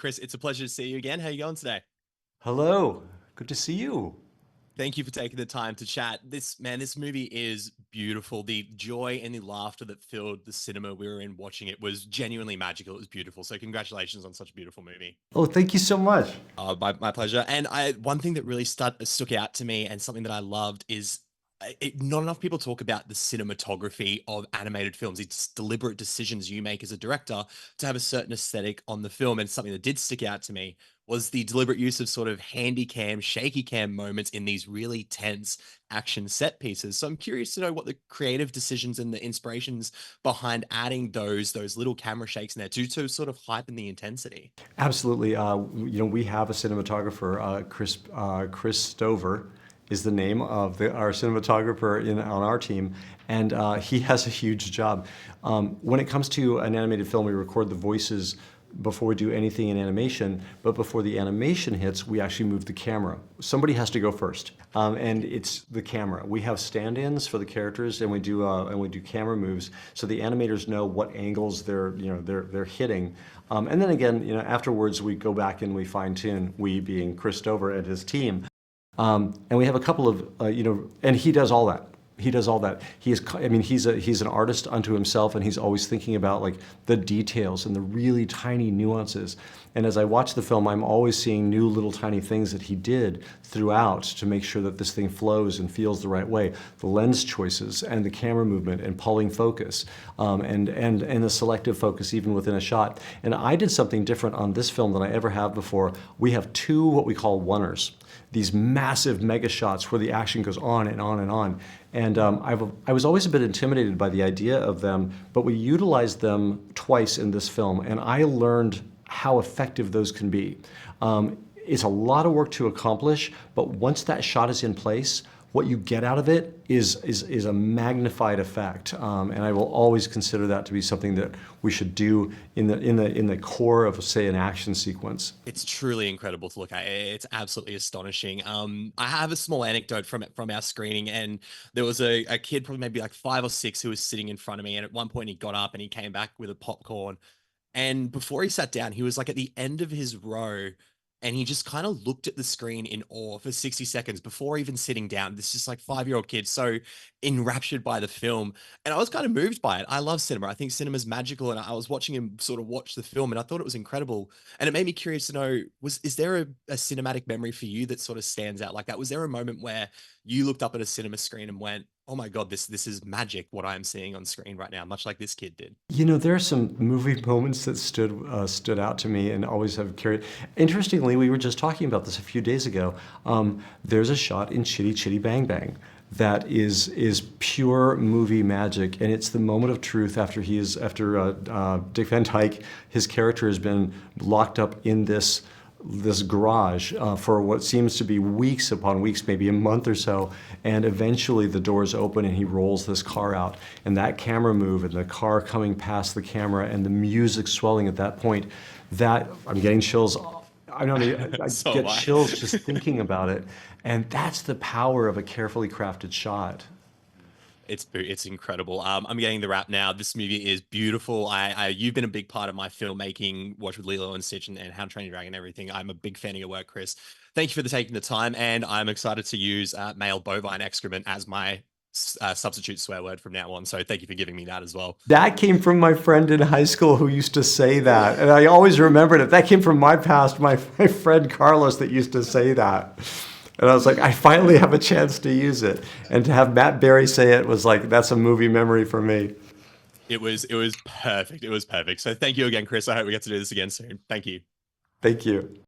Chris, it's a pleasure to see you again. How you going today? Hello, good to see you. Thank you for taking the time to chat. This movie is beautiful. The joy and the laughter that filled the cinema we were in watching it was genuinely magical. It was beautiful. So congratulations on such a beautiful movie. Oh, thank you so much. My pleasure. And one thing that really stuck out to me and something that I loved is not enough people talk about the cinematography of animated films. It's deliberate decisions you make as a director to have a certain aesthetic on the film. And something that did stick out to me was the deliberate use of sort of handy cam, shaky cam moments in these really tense action set pieces. So I'm curious to know what the creative decisions and the inspirations behind adding those little camera shakes in there to sort of heighten the intensity. Absolutely. We have a cinematographer, Chris Stover is the name of our cinematographer on our team, and he has a huge job. When it comes to an animated film, we record the voices before we do anything in animation, but before the animation hits, we actually move the camera. Somebody has to go first, and it's the camera. We have stand-ins for the characters, and we do camera moves, so the animators know what angles they're hitting. And then again, afterwards we go back and we fine-tune. We being Chris Stover and his team. And we have a couple of, and he does all that. He does all that. He's an artist unto himself, and he's always thinking about like the details and the really tiny nuances. And as I watch the film, I'm always seeing new little tiny things that he did throughout to make sure that this thing flows and feels the right way. The lens choices and the camera movement and pulling focus, and the selective focus even within a shot. And I did something different on this film than I ever have before. We have two what we call oneers, these massive mega shots where the action goes on and on and on. And I was always a bit intimidated by the idea of them, but we utilized them twice in this film, and I learned how effective those can be. It's a lot of work to accomplish, but once that shot is in place, what you get out of it is a magnified effect, and I will always consider that to be something that we should do in the core of, say, an action sequence. It's truly incredible to look at. It's absolutely astonishing. I have a small anecdote from our screening, and there was a kid, probably maybe like 5 or 6, who was sitting in front of me, and at one point he got up and he came back with a popcorn, and before he sat down, he was like at the end of his row, and he just kind of looked at the screen in awe for 60 seconds before even sitting down. This just like 5-year-old kid, so enraptured by the film. And I was kind of moved by it. I love cinema. I think cinema's magical. And I was watching him sort of watch the film, and I thought it was incredible. And it made me curious to know, is there a cinematic memory for you that sort of stands out like that? Was there a moment where you looked up at a cinema screen and went, oh my God, this is magic, what I'm seeing on screen right now, much like this kid did? There are some movie moments that stood out to me and always have carried. Interestingly, we were just talking about this a few days ago. There's a shot in Chitty Chitty Bang Bang that is pure movie magic, and it's the moment of truth after Dick Van Dyke, his character has been locked up in this garage for what seems to be weeks upon weeks, maybe a month or so, and eventually the doors open and he rolls this car out. And that camera move and the car coming past the camera and the music swelling at that point, that I'm getting chills. I know I So get am I. chills just thinking about it. And that's the power of a carefully crafted shot. It's incredible. I'm getting the wrap now. This movie is beautiful. You've been a big part of my filmmaking, watch with Lilo and Stitch and How to Train Your Dragon and everything. I'm a big fan of your work, Chris. Thank you for taking the time, and I'm excited to use male bovine excrement as my substitute swear word from now on. So thank you for giving me that as well. That came from my friend in high school who used to say that. And I always remembered it. That came from my past, my friend Carlos that used to say that. And I was like, I finally have a chance to use it. And to have Matt Berry say it was like, that's a movie memory for me. It was perfect. It was perfect. So thank you again, Chris. I hope we get to do this again soon. Thank you. Thank you.